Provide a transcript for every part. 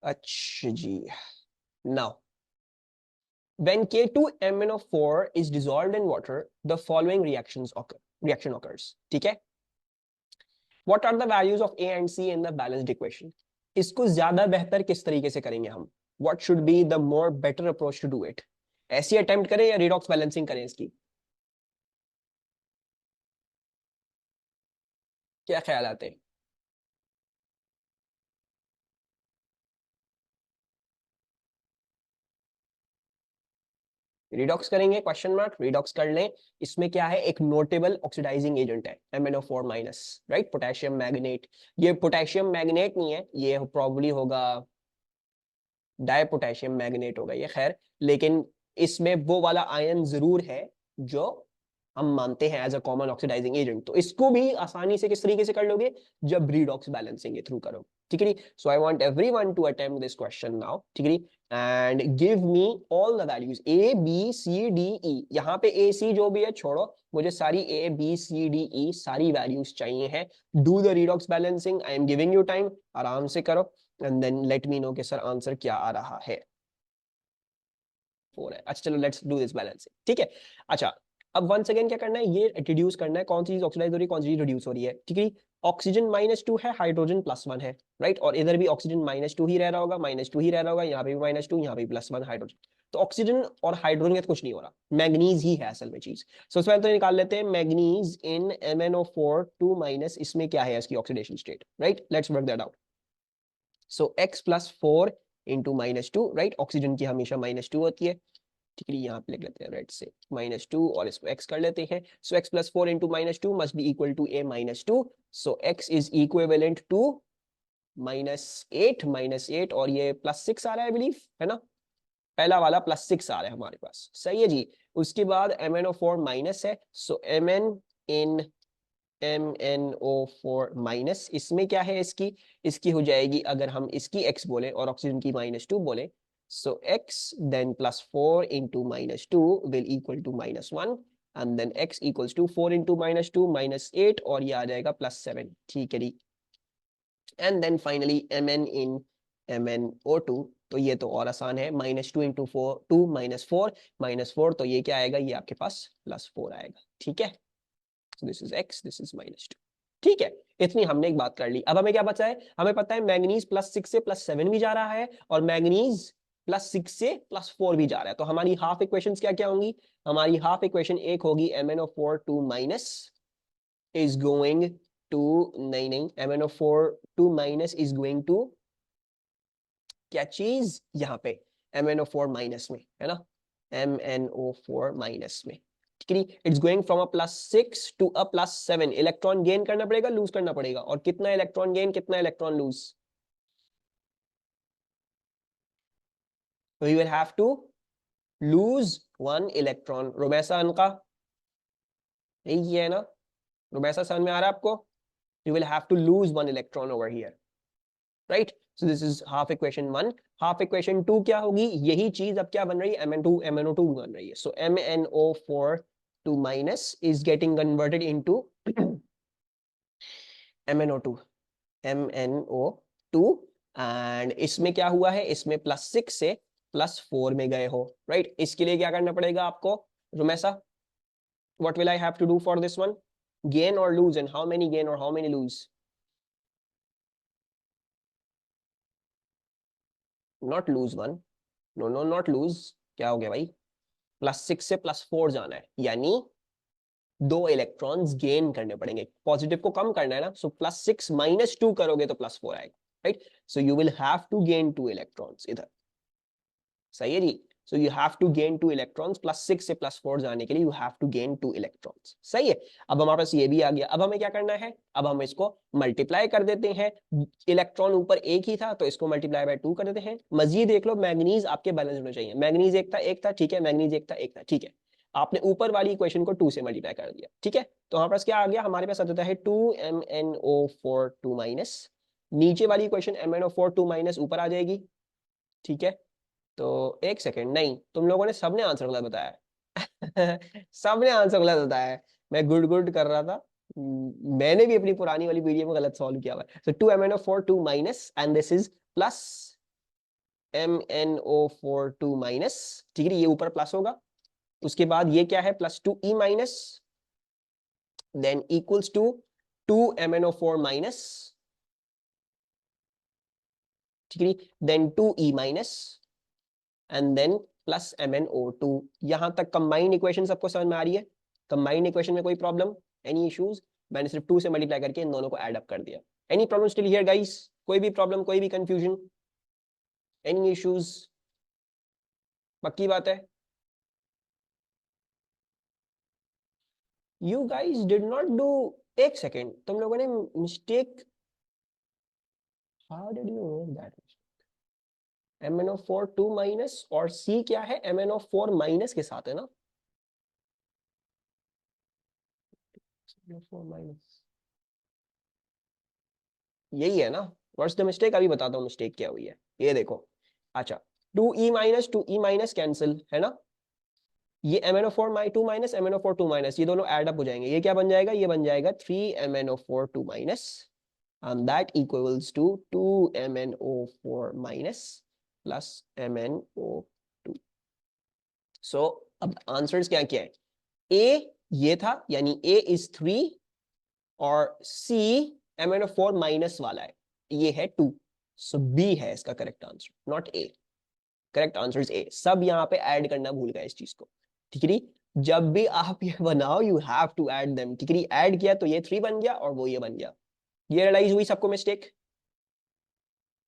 अच्छा जी, now when K2MnO4 is dissolved in water, the following reaction occurs. ठीक है? What are the values of A and C in the balanced equation? इसको ज्यादा बेहतर किस तरीके से करेंगे हम? What should be the more better approach to do it? ऐसी अटेम्प्ट करें या रिडॉक्स बैलेंसिंग करें इसकी? क्या ख्याल आते हैं? रिडॉक्स करेंगे? Question mark. रिडॉक्स कर लें। इसमें क्या है, एक नोटेबल ऑक्सीडाइजिंग एजेंट है MnO4 minus, right, potassium magnet. ये पोटेशियम मैग्नेट नहीं है, ये प्रॉब्ली होगा डाई पोटेशियम मैग्नेट होगा ये, खैर। लेकिन इसमें वो वाला आयन जरूर है जो हम मानते हैं as a common oxidising agent. तो इसको भी आसानी से किस तरीके से कर लोगे, जब रिडॉक्स बैलेंसिंग के थ्रू करो। ठीक है। So I want everyone to attempt this question now. ठीक है। And give me all the values A B C D E. यहाँ पे ए सी जो भी है छोड़ो, मुझे सारी ए बी सी डी ई सारी वैल्यूज चाहिए हैं। Do the redox balancing, I am giving you time, आराम से करो and then let me know कि सर आंसर क्या आ रहा है। 4 है। अच्छा चलो लेट्स डू दिस बैलेंसिंग। ठीक है। अच्छा, अब वंस अगेन क्या करना है, ये रिड्यूस करना है। कौन सी चीज ऑक्सीडाइज हो रही है, कौन सी चीज रिड्यूस हो रही है। ठीक है। ऑक्सीजन -2 है, हाइड्रोजन +1 है, राइट। और इधर भी ऑक्सीजन -2 ही रह रहा होगा, -2 ही रह रहा होगा, यहाँ पे भी -2, यहाँ पे +1 हाइड्रोजन। तो ऑक्सीजन और हाइड्रोजन का कुछ नहीं हो रहा, मैग्नीज ही है असल में चीज। सो पहले तो निकाल लेते हैं मैग्नीज इन MnO4 2-, इसमें क्या है इसकी oxidation state, right. Let's work that out. So X+4 into -2, right. Oxygen की हमेशा -2 होती है। ठीक है, यहाँ पे लिख लेते हैं रेड से -2 और इसको x कर लेते हैं। So X+4 into -2 must be equal to A-2। So x is equivalent to -8 और ये +6 आ रहा है बिलीव, है ना। पहला वाला +6 आ रहा है हमारे पास, सही है जी। उसके बाद MnO4 माइनस है, सो Mn इन MnO4 माइनस, इसमें क्या है इसकी, इसकी हो जाएगी, अगर हम इसकी x बोले और ऑक्सीजन की -2 बोले, so x then +4 into -2 will equal to -1 and then x equals to 4 into -2 -8 और ये आ जाएगा +7। ठीक है जी। and then finally Mn in MnO2, तो ये तो और आसान है, -2 into 4 2 -4 तो ये क्या आएगा, ये आपके पास +4 आएगा। ठीक है। So this is x, this is -2। ठीक है, इतनी हमने एक बात कर ली। अब हमें क्या बचा है, हमें पता है मैग्नीज +6 से +7 भी जा रहा है और मैग्नीज +6 से +4 भी जा रहा है। तो हमारी हाफ इक्वेशंस क्या क्या होंगी, हमारी हाफ इक्वेशन एक होगी MnO4 2- इज गोइंग टू, नहीं MnO4 2- इज गोइंग टू क्या चीज, यहाँ पे MnO4 माइनस में, है ना, MnO4 माइनस में। It's going from +6 to +7। Electron gain करना पड़ेगा, लूज करना पड़ेगा, और कितना इलेक्ट्रॉन गेन कितना electron lose, we will have to lose 1 electron. रोमैसा अनका, यही है ना, रोमैसा समझ में आ रहा है आपको, you will have to lose 1 electron over here, right. So this is half equation 1। Half equation 2 क्या होगी, यही चीज अब क्या बन रही है, MnO2 बन रही है। सो MnO4 2- is getting converted into MnO2 and इसमें क्या हुआ है, इसमें +6 से +4 में गए हो, राइट। इसके लिए क्या करना पड़ेगा आपको, Rumaisa, what will I have to do for this one, gain or lose, and how many gain or how many lose, not lose 1, no not lose, क्या हो गया भाई, +6 से +4 जाना है, यानी 2 इलेक्ट्रॉन्स गेन करने पड़ेंगे। पॉजिटिव को कम करना है ना, सो +6 -2 करोगे तो +4 आएगा, right. So you will have to gain 2 electrons इधर, सही है जी। So you have to gain 2 electrons, +6 से +4 जाने के लिए you have to gain 2 electrons, सही है। अब हमारे पास ये भी आ गया। अब हमें क्या करना है, अब हम इसको मल्टीप्लाई कर देते हैं। इलेक्ट्रॉन ऊपर एक ही था तो इसको मल्टीप्लाई बाय 2 कर देते हैं। मजीद देख लो, मैग्नीज आपके बैलेंस होने चाहिए। मैग्नीज एक था, ठीक है, मैग्नीज एक था, ठीक है। आपने ऊपर वाली इक्वेशन को 2 से मल्टीप्लाई कर दिया, ठीक है। तो हमारे पास क्या आ गया, हमारे पास आता है 2MnO4 2-, नीचे वाली इक्वेशन MnO4 2- ऊपर आ जाएगी, ठीक है। तो एक सेकंड, नहीं, तुम लोगों ने सबने आंसर गलत बताया सबने आंसर गलत बताया है। मैं गुड गुड कर रहा था, मैंने भी अपनी पुरानी वाली पीडीएफ में गलत सॉल्व किया हुआ है। सो 2MnO4 2- and this is MnO4 2 minus, ठीक है, ये ऊपर प्लस होगा, उसके बाद ये क्या है plus 2E minus, then equals to 2MnO4 minus, ठीक है, then 2E minus and then plus MnO2। यहां तक कंबाइंड इक्वेशन सबको समझ में आ रही है? कंबाइंड इक्वेशन में कोई प्रॉब्लम, एनी इश्यूज? मैंने सिर्फ 2 से मल्टीप्लाई करके इन दोनों को ऐड अप कर दिया। Any problem still here guys? कोई भी प्रॉब्लम, कोई भी कंफ्यूजन, एनी इश्यूज? पक्की बात है? You guys did not do, एक सेकेंड, तुम लोगों ने mistake, how did you know that? MnO4 2 minus और C क्या है? MnO4 माइनस के साथ है ना? 4 माइनस, यही है ना? What's the mistake? अभी बताता हूँ मिस्टेक क्या हुई है। ये देखो, अच्छा, 2E माइनस कैंसिल है ना, ये MnO4 2 माइनस MnO4 2 माइनस, ये दोनों ऐड अप हो जाएंगे, ये क्या बन जाएगा? ये बन जाएगा 3MnO4 2 minus, and that equals to 2MnO4 minus plus MnO2। so अब आंसर्स क्या क्या है? A ये था, यानी A is 3 और C MnO4 माइनस वाला है, ये है 2। सो B है इसका correct answer, not A। Correct answer is A। सब यहाँ पे ऐड करना भूल गए इस चीज को, ठीक है? जब भी आप ये बनाओ you have to add them, ठीक है? ऐड किया तो ये 3 बन गया और वो ये बन गया। ये रियलाइज हुई सबको मिस्टेक?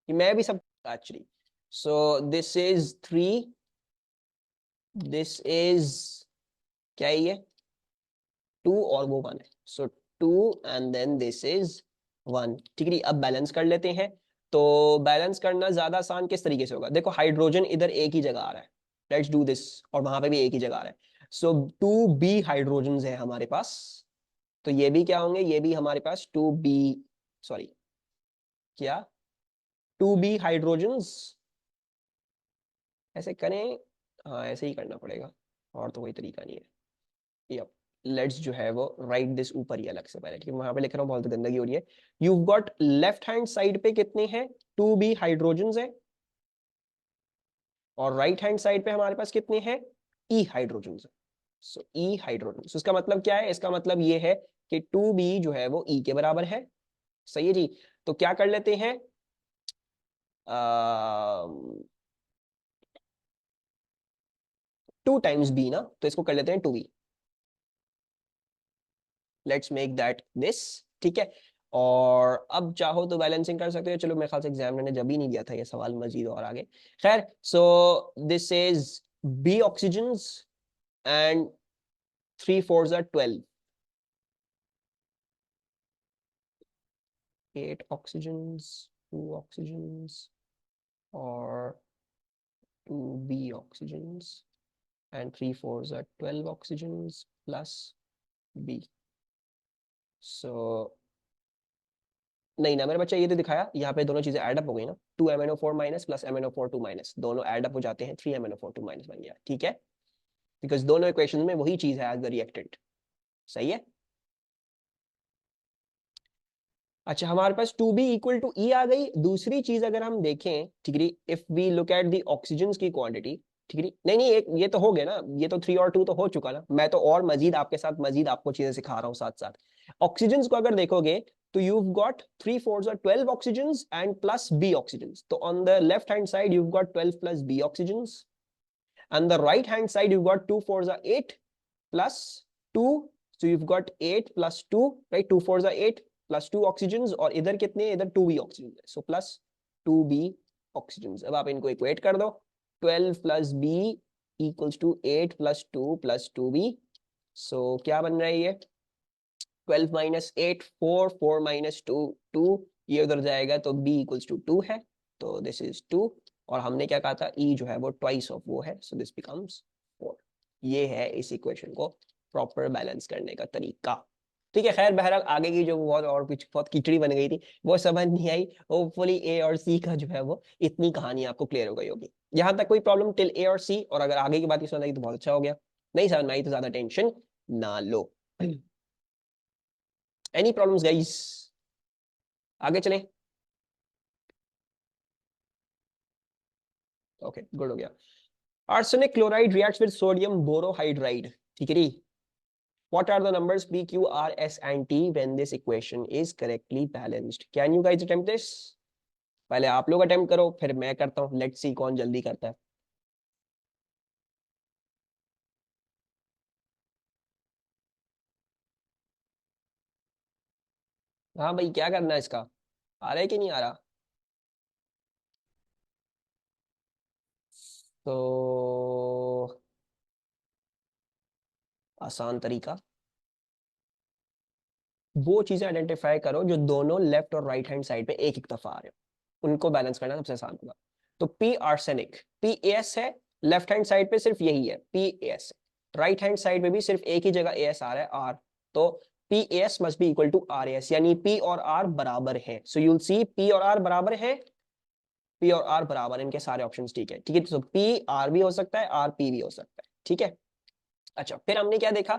मैं भी सब actually. So this is 3, this is क्या है ये? 2 और वो 1 है, सो 2 एंड देन दिस इज 1, ठीक है? अब बैलेंस कर लेते हैं। तो बैलेंस करना ज्यादा आसान किस तरीके से होगा? देखो हाइड्रोजन इधर एक ही जगह आ रहा है, लेट्स डू दिस, और वहां पे भी एक ही जगह आ रहा है, सो 2B हाइड्रोजन है हमारे पास, तो ये भी क्या होंगे? ये भी हमारे पास 2B, सॉरी क्या, 2B हाइड्रोजन्स, ऐसे करें, हाँ ऐसे ही करना पड़ेगा, और तो कोई तरीका नहीं है। यप, लेट्स जो है वो राइट दिस ऊपर ही अलग से पहले, ठीक है? वहां पे लिख रहा हूँ, बहुत गंदगी हो रही है। You got left hand side पे कितने हैं? 2B हाइड्रोजन्स है, और राइट हैंड साइड पे हमारे पास कितने हैं? E हाइड्रोजन्स है। सो E हाइड्रोजन, इसका मतलब क्या है? इसका मतलब ये है कि 2B जो है वो E के बराबर है। सही है जी? तो क्या कर लेते हैं, 2 टाइम्स B ना, तो इसको कर लेते हैं 2B। Let's make that this, ठीक है? और अब चाहो तो बैलेंसिंग कर सकते हो, चलो मेरे ख्याल से एग्जामिनर ने जब ही नहीं दिया था ये सवाल मजीद और आगे, खैर। सो this is B oxygens and 3 4s are 12, 8 oxygens, 2 oxygens और 2B oxygens and 3 4s are 12 oxygens plus B। so नहीं ना मेरे बच्चा, ये तो दिखाया, यहाँ पे दोनों चीजें ऐड अप हो गई ना, 2MnO4 minus plus MnO4 2 minus, दोनों ऐड अप हो जाते हैं, 3MnO4 2 माइनस बन गया, ठीक है? बिकॉज दोनों इक्वेशन में वही चीज है एज द रिएक्टेंट। सही है? अच्छा, हमारे पास 2B इक्वल टू E आ गई। दूसरी चीज अगर हम देखें, ठीक है, if we look at the oxygen की क्वांटिटी, ठीक है, नहीं नहीं, एक ये तो हो गया ना, ये तो 3 और 2 तो हो चुका ना, मैं तो और मजीद आपके साथ मजीद आपको चीजें सिखा रहा हूँ साथ साथ। ऑक्सीजन को अगर देखोगे तो you got 3 4s are 12 oxygen and plus B oxygen, तो on the left hand side you got 12 plus B oxygen, and the right hand side you've got 2 4s are 8 plus 2, so you've got 8 plus 2, right? 2 4s are 8 plus 2 oxygens, और इधर कितने? इधर 2B oxygen है, so plus 2B oxygen. अब आप इनको equate कर दो, 12 plus B equals to 8 plus 2 plus 2B, so क्या बन रहा है ये? 12 minus 8 4, 4 minus 2 2, ये उधर जाएगा तो B equals to 2 है, तो दिस इज 2, और हमने क्या कहा था? E जो है वो ट्वाइस ऑफ वो है, सो दिस बिकम्स 4। ये है इस इक्वेशन को प्रॉपर बैलेंस करने का तरीका, ठीक है? खैर बहरहाल आगे की जो बहुत और कुछ बहुत खिचड़ी बन गई थी वो समझ नहीं आई। होपफुली A और C का जो है वो इतनी कहानी आपको क्लियर हो गई होगी। यहाँ तक कोई प्रॉब्लम टिल A और C, और अगर आगे की बात समझ आई तो बहुत अच्छा हो गया, नहीं समझ में आई तो ज्यादा टेंशन ना लो। Any problems guys? आगे चलें। ओके गुड हो गया। Arsenic chloride reacts with sodium borohydride, ठीक है जी। What are the numbers P, Q, R, S and T when this equation is correctly balanced? Can you guys attempt this? पहले आप लोग attempt करो, फिर मैं करता हूँ। लेट्स सी कौन जल्दी करता है। हाँ भाई, क्या करना है इसका? आ रहा है कि नहीं आ रहा? तो आसान तरीका, वो चीजें आइडेंटिफाई करो जो दोनों लेफ्ट और राइट हैंड साइड पे एक एक दफा आ रहे हो, उनको बैलेंस करना सबसे आसान होगा। तो पी आर्सेनिक, पी एस है, लेफ्ट हैंड साइड पे सिर्फ यही है P S, right hand side पे भी सिर्फ एक ही जगह एस आ रहा है आर। तो P S must be equal to R S, यानी पी और आर बराबर है। सो यूल सी पी और आर बराबर है, पी और आर बराबर, इनके सारे ऑप्शंस ठीक है। ठीक है, तो पी आर भी हो सकता है, आर पी भी हो सकता है, ठीक है। अच्छा, फिर हमने क्या देखा?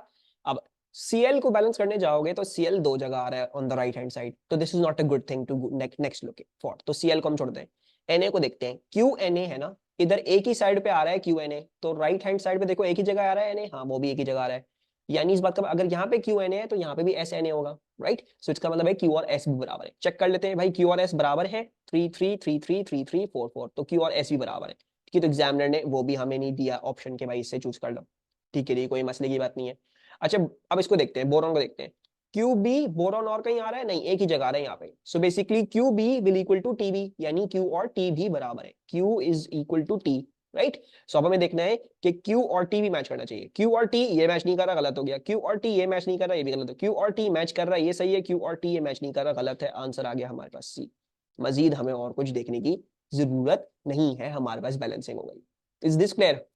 अब Cl को बैलेंस करने जाओगे तो Cl दो जगह आ रहा है on the right hand side, तो this is not a good thing to next look for. तो Cl को हम छोड़ दें, Na को देखते हैं। QNA है ना, इधर एक ही साइड पे आ रहा है QNA, तो राइट हैंड साइड पे देखो एक ही जगह आ रहा है Na, हाँ वो भी एक ही जगह आ रहा है। यानी इस बात का, अगर यहाँ पे QNA है तो यहाँ पे भी SNA होगा, राइट। सो इसका मतलब है Q और S भी बराबर है। चेक कर लेते हैं भाई, Q और S बराबर है 3 3 3 3 3 3 4 4, तो Q और S भी बराबर है। ठीक है, तो एग्जामिनर ने वो भी हमें नहीं दिया ऑप्शन के भाई इससे चूज कर लो। ठीक है, कोई मसले की बात नहीं है। अच्छा, अब इसको देखते हैं, बोरॉन को देखते हैं। क्यू बी, बोरॉन और कहीं आ रहा है नहीं, एक ही जगह आ रहा है यहाँ पे। So basically Q B will equal to T B, यानी क्यू और टी भी बराबर है। Q is equal to T, right. So अब हमें देखना है कि क्यू और टी भी मैच करना चाहिए। क्यू और टी ये मैच नहीं कर रहा, गलत हो गया। क्यू और टी ये मैच नहीं कर रहा, ये भी गलत है। क्यू और टी मैच कर रहा है, ये सही है। क्यू और टी ये मैच नहीं कर रहा, गलत है। आंसर आ गया हमारे पास सी। मजीद हमें और कुछ देखने की जरूरत नहीं है, हमारे पास बैलेंसिंग हो गई। Is this clear?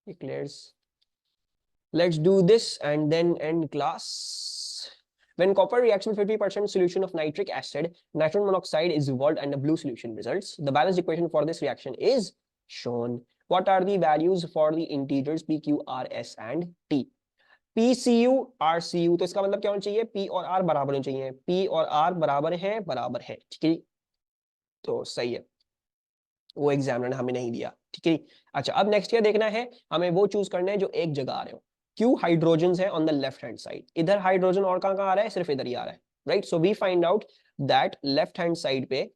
Clears. Let's do this and then end class. When copper reacts with 50% solution of nitric acid, nitrogen monoxide is evolved and a blue solution results. The balanced equation for this reaction is shown. What are the values for the integers P, Q, R, S and T? P, C, U, R, C, U, तो इसका मतलब क्या होना चाहिए? P और R बराबर होने चाहिए। P और R बराबर है, ठीक है। तो सही है, वो एग्जामिनर ने हमें नहीं दिया, ठीक है। अच्छा, अब नेक्स्ट क्या देखना है हमें? वो चूज करना है जो एक जगह आ रहे हो। क्यू हाइड्रोजन है on the left hand side, इधर हाइड्रोजन और कहाँ कहाँ आ रहा है? सिर्फ इधर ही आ रहा है, right. So we find out that left hand side पे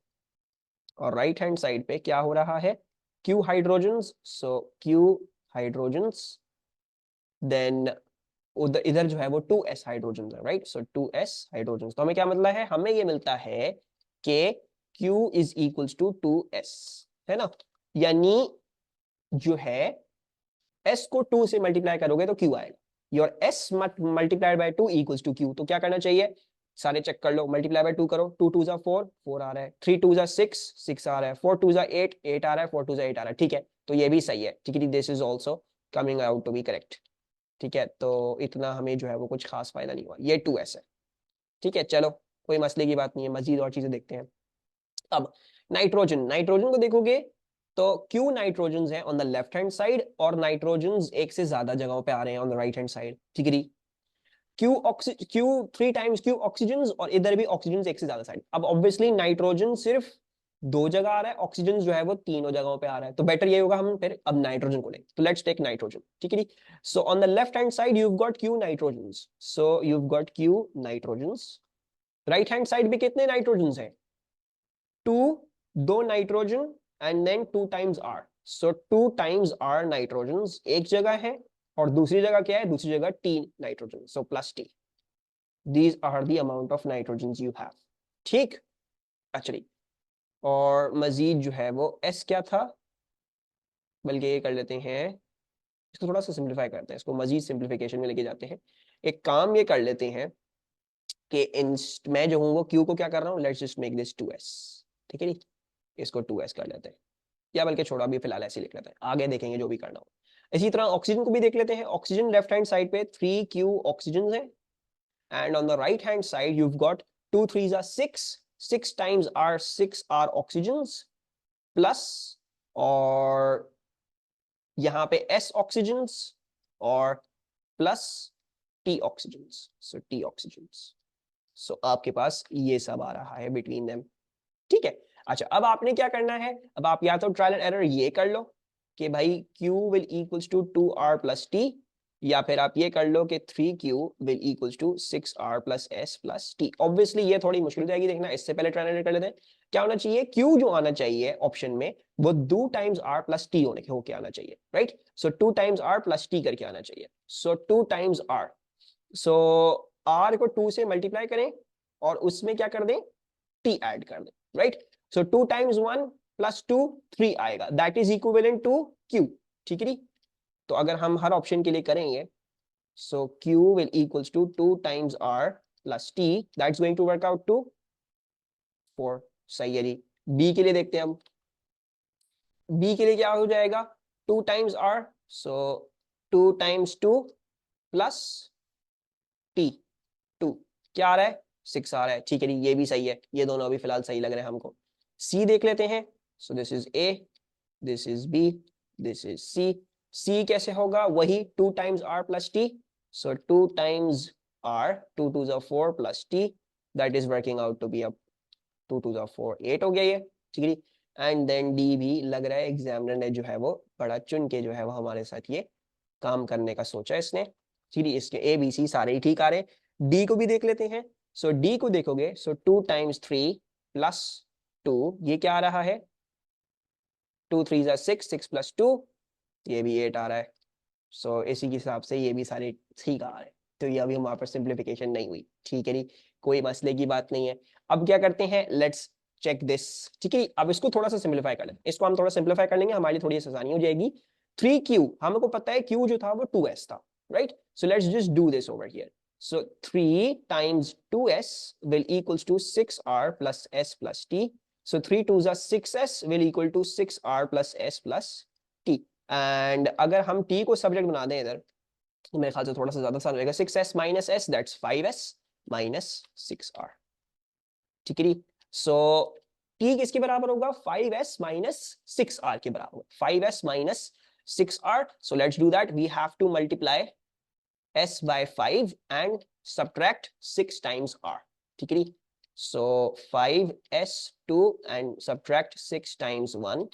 और राइट हैंड साइड पे क्या हो रहा है? क्यू हाइड्रोजन्स, सो क्यू हाइड्रोजन्स, देन उधर इधर जो है वो 2s हाइड्रोजन है, राइट। सो 2s हाइड्रोजन, तो हमें क्या मतलब है? हमें ये मिलता है कि Q is equals to 2s, है ना। यानी जो है s को 2 से मल्टीप्लाई करोगे तो q आएगा। Your s multiplied by 2 equals to q। तो क्या करना चाहिए? सारे चेक कर लो, मल्टीप्लाई बाय 2 करो। 2 2 जा 4, 4 आ रहा है। 3 2 जा 6, 6 आ रहा है। 4 2 जा 8, 8 आ रहा है। 4 2 जा 8 आ रहा है, ठीक है। तो ये भी सही है, ठीक है। This is also coming out to be correct, ठीक है। तो इतना हमें जो है वो कुछ खास फायदा नहीं हुआ, ये 2s है, ठीक है। चलो, कोई मसले की बात नहीं है, मजीद और चीजें देखते हैं। अब नाइट्रोजन, नाइट्रोजन को देखोगे तो क्यू नाइट्रोजन है on the left hand side और नाइट्रोजन एक से ज्यादा जगहों पे आ रहे हैं on the right hand side, ठीक है। क्यू 3 टाइम्स क्यू ऑक्सीजन, और इधर भी ऑक्सीजन एक से ज्यादा साइड। अब ऑब्वियसली नाइट्रोजन सिर्फ दो जगह आ रहा है, ऑक्सीजन जो है वो तीनों जगहों पे आ रहा है, तो बेटर ये होगा हम फिर अब नाइट्रोजन को लें। तो लेट्स टेक नाइट्रोजन, ठीक है। So on the left hand side you got Q nitrogen, so you got Q nitrogen. Right hand side भी कितने नाइट्रोजन है? 2, दो nitrogen and then 2 times R. So 2 times R nitrogen एक जगह है, और दूसरी जगह क्या है? दूसरी जगह T nitrogen, so plus T. These are the amount of nitrogen you have, ठीक। अच्छा जी, और मजीद जो है वो एस क्या था? बल्कि ये कर लेते हैं, इसको थोड़ा सा सिंप्लीफाई करते हैं, इसको मजीद सिंप्लीफिकेशन में लेके जाते हैं। एक काम ये कर लेते हैं कि मैं जो हूँ वो क्यू को क्या कर रहा हूँ? Let's just make this 2s, ठीक है जी। इसको 2s कर लेते हैं, या बल्कि छोड़ो, अभी फिलहाल ऐसे लिख लेते हैं, आगे देखेंगे जो भी करना हो। इसी तरह ऑक्सीजन को भी देख लेते हैं। ऑक्सीजन लेफ्ट हैंड साइड पे 3q ऑक्सीजन है, and on the right hand side you got 2 3 6, 6 times R, 6 R oxygen plus, और यहाँ पे s ऑक्सीजन और plus t oxygen, so t oxygen. सो आपके पास ये सब आ रहा है बिटवीन देम, ठीक है। अच्छा, अब आपने क्या करना है, अब आप या तो ट्रायल एंड एरर ये कर लो कि भाई Q will equals to 2R plus T, या फिर आप ये कर लो कि 3Q will equals to 6R plus S plus T। Obviously ये थोड़ी मुश्किल हो जाएगी देखना, इससे पहले ट्रायल एंड एरर कर लेते हैं। क्या होना चाहिए, Q जो आना चाहिए ऑप्शन में वो 2 टाइम्स R प्लस T होके आना चाहिए, राइट। सो 2 टाइम्स R प्लस T करके आना चाहिए। सो 2 टाइम्स R, सो R को 2 से मल्टीप्लाई करें और उसमें क्या कर दें, T ऐड कर दें, राइट। सो 2 टाइम्स 1 प्लस 2 3 आएगा, that is equivalent to Q, ठीक है नी। तो अगर हम हर ऑप्शन के लिए करेंगे, so Q will equals to 2 times R plus T, that's going to work out to 4। सही है जी। B के लिए देखते हैं हम, B के लिए क्या हो जाएगा, 2 टाइम्स R, सो 2 टाइम्स 2 प्लस T, 2 क्या आ रहा है, 6 आ रहा है, ठीक है जी, ये भी सही है, ये दोनों अभी फिलहाल सही लग रहे हैं हमको। C देख लेते हैं, so this is A, this is B, this is C। C कैसे होगा, वही 2 times R plus T, so 2 times R, 2 2 जा 4 plus T, that is working out to be अब 2 2 जा 4 8 हो गया ये, ठीक है। एंड देन D भी लग रहा है एग्जामिनर ने जो है वो बड़ा चुन के जो है वो हमारे साथ ये काम करने का सोचा इसने, ठीक है। इसके A B C सारे ही ठीक आ रहे हैं। D को भी देख लेते हैं, सो D को देखोगे, सो 2 टाइम्स 3 प्लस 2, ये क्या आ रहा है, 2 3 जा 6, 6 प्लस 2, ये भी 8 आ रहा है। सो इसी के हिसाब से ये भी सारे ठीक आ रहे हैं, तो ये अभी हमारे पास सिंप्लीफिकेशन नहीं हुई, ठीक है जी, कोई मसले की बात नहीं है। अब क्या करते हैं, लेट्स चेक दिस, ठीक है। अब इसको थोड़ा सा सिंप्लीफाई कर लेते हैं, इसको हम थोड़ा सिंप्लीफाई कर लेंगे, हमारी थोड़ी आसानी हो जाएगी। 3Q हमको पता है Q जो था वो 2S था, right. So let's just do this over here. So 3 times 2s will equals to 6r plus s plus t. So 3 2s are 6s will equal to 6r plus s plus t. And अगर हम t को subject बना दें इधर, तो मेरे ख्याल से थोड़ा सा ज्यादा आसान रहेगा, 6s minus s that's 5s minus 6r, ठीक है। सो t किसके बराबर होगा, 5s minus 6r के बराबर, 5s minus 6r. So let's do that. We have to multiply s by 5 and subtract 6 times r, ठीक है। So 5s2 and subtract 6 times 1,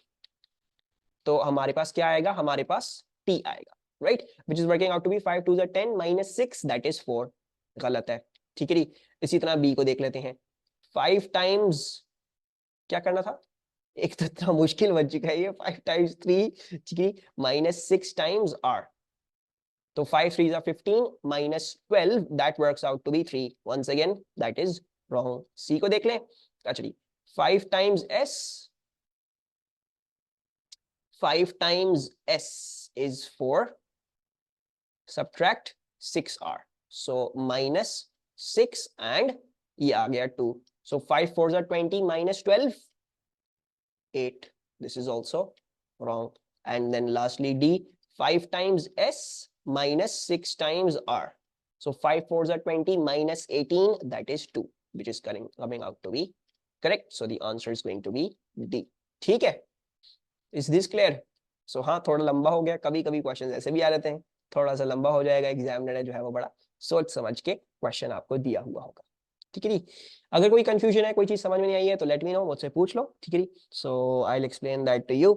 तो हमारे पास क्या आएगा, हमारे पास t आएगा, right, which is working out to be 5 2 10 minus 6 that is 4, गलत है, ठीक है। इसी तरह b को देख लेते हैं, 5 टाइम्स क्या करना था, एक तो इतना मुश्किल बन चुका है ये, 5 टाइम्स 3, ठीक है, माइनस 6 टाइम्स r, तो 5 3 are 15 minus 12 that works out to be 3, once again that is wrong। C को देख लें, अच्छा जी, 5 times s, 5 times s is 4, subtract 6r, so minus 6 and ये आ गया 2, so 5 4s are 20 minus 12 8, this is also wrong। And then lastly D, 5 times s minus 6 times r, so 5 4s are 20 minus 18 that is 2, which is coming out to be correct, so the answer is going to be D, ठीक है। Is this clear? So हाँ, थोड़ा लंबा हो गया, कभी कभी question ऐसे भी आ जाते हैं, थोड़ा सा लंबा हो जाएगा, एग्जामिनर ने जो है वो बड़ा सोच समझ के क्वेश्चन आपको दिया हुआ होगा, ठीक है जी। अगर कोई कंफ्यूजन है, कोई चीज समझ में नहीं आई है तो लेट मी नो, मुझसे पूछ लो, ठीक है जी। So I will explain that to you.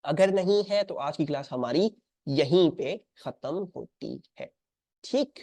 अगर नहीं है तो आज की क्लास हमारी यहीं पे खत्म होती है, ठीक।